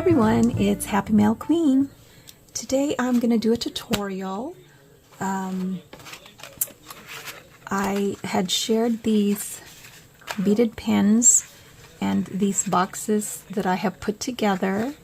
everyone, it's Happy Mail Queen. Today I'm going to do a tutorial. I had shared these beaded pins and these boxes that I have put together,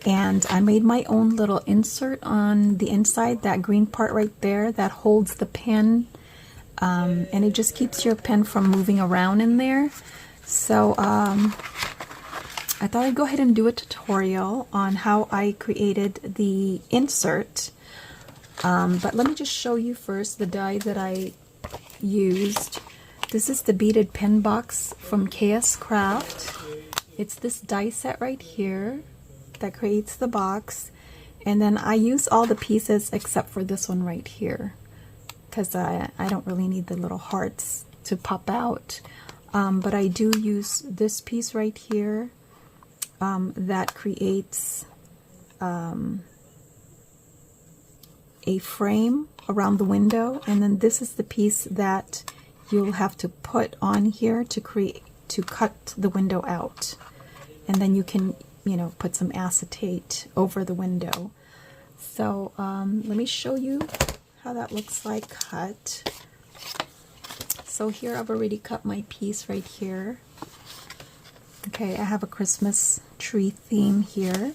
and I made my own little insert on the inside, that green part right there that holds the pen, and it just keeps your pen from moving around in there. So I thought I'd go ahead and do a tutorial on how I created the insert. But let me just show you first the die that I used. This is the beaded pen box from KS Craft. It's this die set right here that creates the box. And then I use all the pieces except for this one right here, because I don't really need the little hearts to pop out. But I do use this piece right here. That creates a frame around the window, and then this is the piece that you'll have to put on here to cut the window out, and then you can, put some acetate over the window. So let me show you how that looks like cut. So here I've already cut my piece right here. Okay, I have a Christmas tree theme here.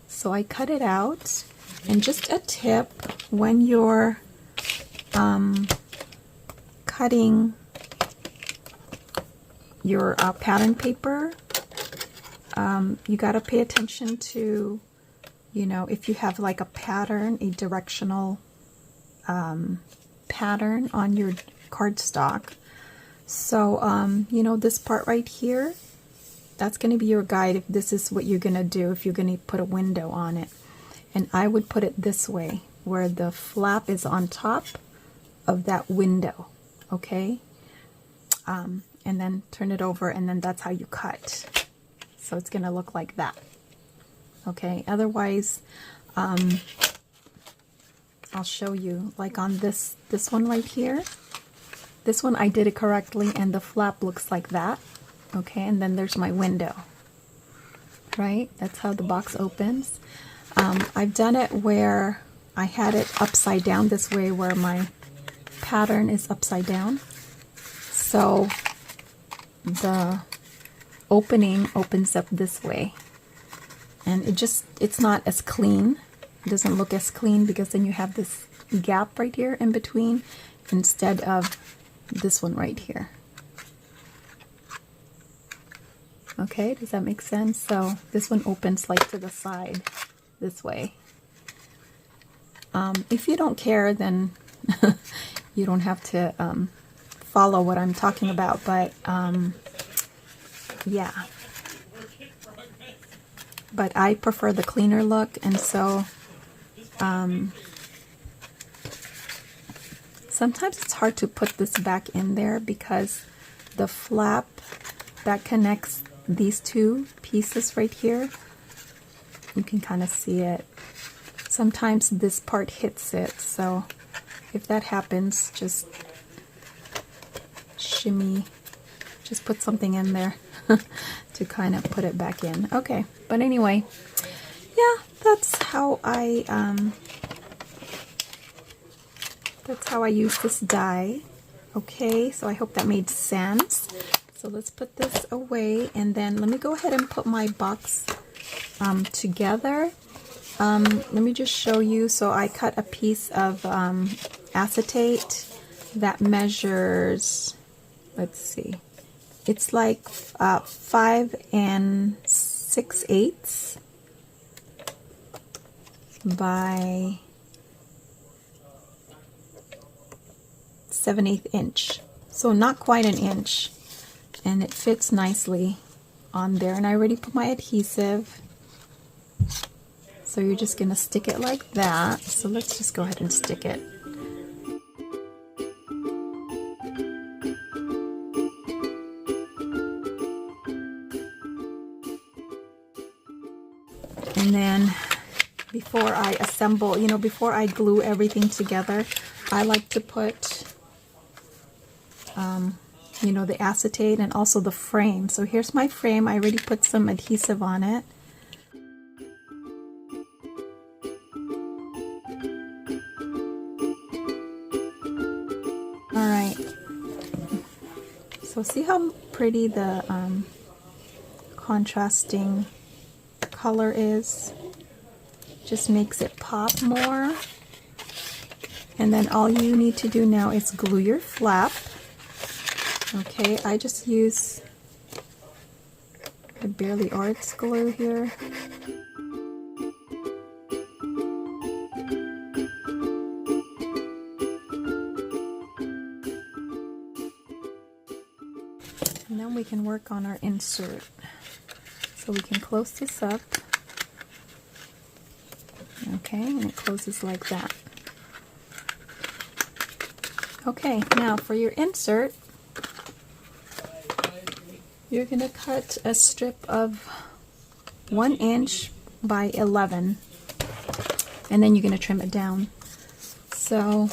So I cut it out. And just a tip, when you're cutting your pattern paper, you got to pay attention to, if you have like a pattern, a directional pattern on your cardstock. So, this part right here, that's going to be your guide if this is what you're going to do, if you're going to put a window on it. And I would put it this way, where the flap is on top of that window, okay? And then turn it over, and then that's how you cut. So it's going to look like that, okay? Otherwise, I'll show you, like on this one right here. This one I did it correctly, and the flap looks like that. Okay, and then there's my window, right? That's how the box opens. I've done it where I had it upside down this way, where my pattern is upside down. So the opening opens up this way. And it's not as clean. It doesn't look as clean because then you have this gap right here in between instead of this one right here. Okay, does that make sense? So this one opens like to the side this way. If you don't care, then you don't have to follow what I'm talking about, but yeah. But I prefer the cleaner look, and so sometimes it's hard to put this back in there because the flap that connects these two pieces right here, you can kind of see it. Sometimes this part hits it, so if that happens, just shimmy, just put something in there to kind of put it back in. Okay, but anyway, yeah, that's how I use this die. Okay, so I hope that made sense. So let's put this away, and then let me go ahead and put my box together. Let me just show you. So I cut a piece of acetate that measures, let's see, it's like 5 6/8 by 7/8 inch. So not quite an inch. And it fits nicely on there. And I already put my adhesive. So you're just going to stick it like that. So let's just go ahead and stick it. And then before I assemble, before I glue everything together, I like to put the acetate and also the frame. So here's my frame. I already put some adhesive on it. So see how pretty the contrasting color is? Just makes it pop more. And then all you need to do now is glue your flap. Okay, I just use the Barely Arts glue here. And then we can work on our insert. So we can close this up. Okay, and it closes like that. Okay, now for your insert, you're going to cut a strip of 1 inch by 11, and then you're going to trim it down. So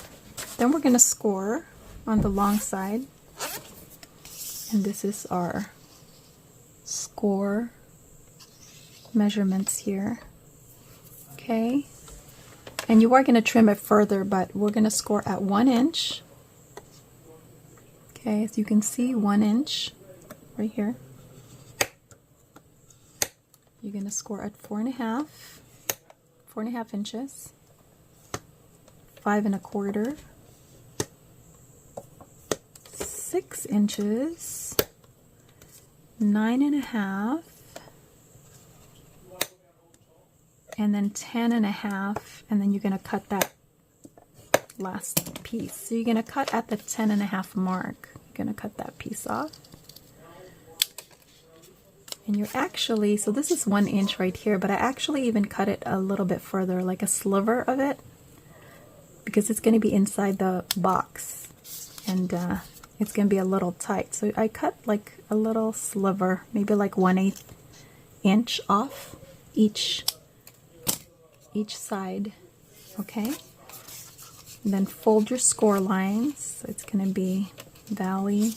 then we're going to score on the long side, and this is our score measurements here. Okay, and you are going to trim it further, but we're going to score at 1 inch. Okay, as you can see, 1 inch right here. You're going to score at 4.5 inches, 5 1/4, 6 inches, 9 1/2, and then 10 1/2, and then you're going to cut that last piece. So you're going to cut at the 10 1/2 mark. You're going to cut that piece off. And you're actually, so this is 1 inch right here, but I actually even cut it a little bit further, like a sliver of it, because it's going to be inside the box, and it's going to be a little tight. So I cut like a little sliver, maybe like 1/8 inch off each side. Okay, and then fold your score lines. So it's going to be valley,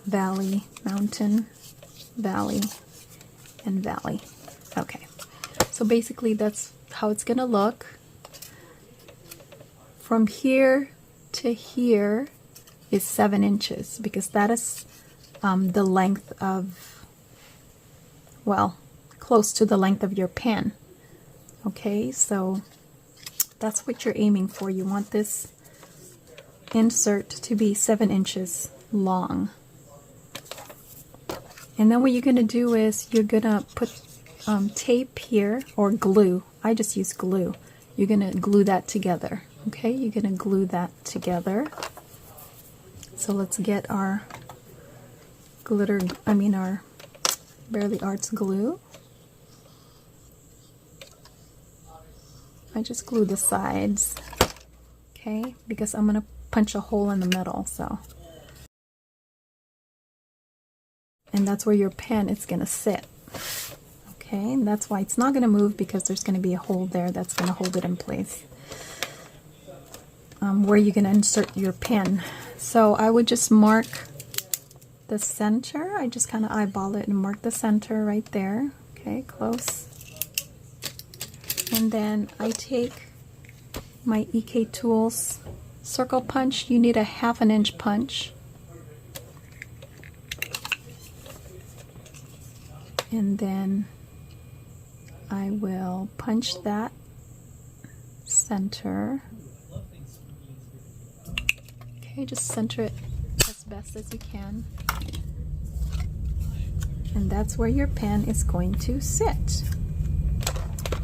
valley, mountain, valley, and valley. Okay, so basically that's how it's going to look. From here to here is 7 inches, because that is the length of, well, close to the length of your pen. Okay, so that's what you're aiming for. You want this insert to be 7 inches long. And then what you're going to do is you're going to put tape here, or glue. I just use glue. You're going to glue that together. Okay, you're going to glue that together. So let's get our our Barely Arts glue. I just glue the sides, okay, because I'm going to punch a hole in the middle, so. And that's where your pen is going to sit. Okay, and that's why it's not going to move, because there's going to be a hole there that's going to hold it in place. Where you're going to insert your pen. So I would just mark the center. I just kind of eyeball it and mark the center right there. Okay, close. And then I take my EK Tools circle punch. You need a 1/2 inch punch. And then I will punch that center. Okay, just center it as best as you can. And that's where your pen is going to sit.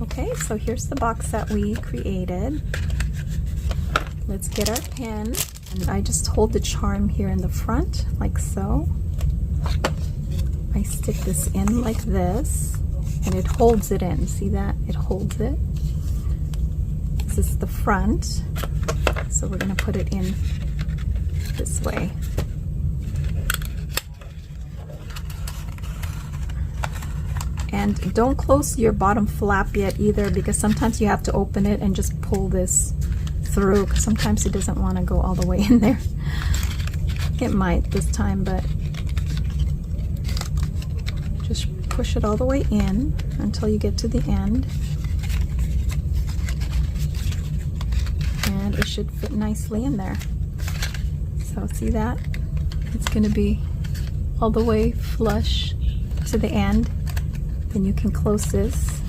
Okay, so here's the box that we created. Let's get our pen. And I just hold the charm here in the front, like so. I stick this in like this, and it holds it in. See that? It holds it. This is the front. So we're going to put it in this way. And don't close your bottom flap yet either, because sometimes you have to open it and just pull this through, because sometimes it doesn't want to go all the way in there. It might this time, but just push it all the way in until you get to the end. And it should fit nicely in there. So see that? It's going to be all the way flush to the end. Then you can close this.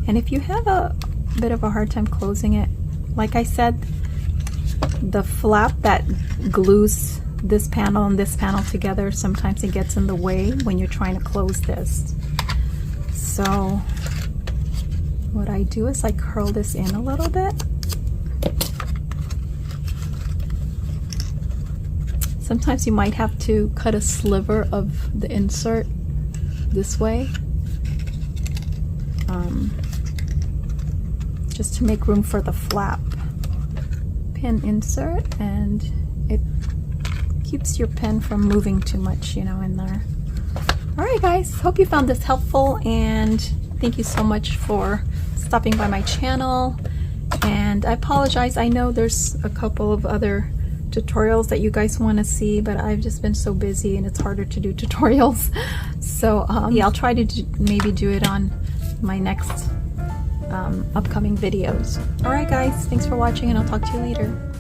And if you have a bit of a hard time closing it, like I said, the flap that glues this panel and this panel together, sometimes it gets in the way when you're trying to close this. So what I do is I curl this in a little bit. Sometimes you might have to cut a sliver of the insert this way, just to make room for the flap. Pin insert, and it keeps your pen from moving too much, you know, in there. Alright guys, hope you found this helpful, and thank you so much for stopping by my channel. And I apologize, I know there's a couple of other tutorials that you guys want to see, but I've just been so busy and it's harder to do tutorials. So yeah, I'll try to maybe do it on my next upcoming videos. Alright guys, thanks for watching, and I'll talk to you later.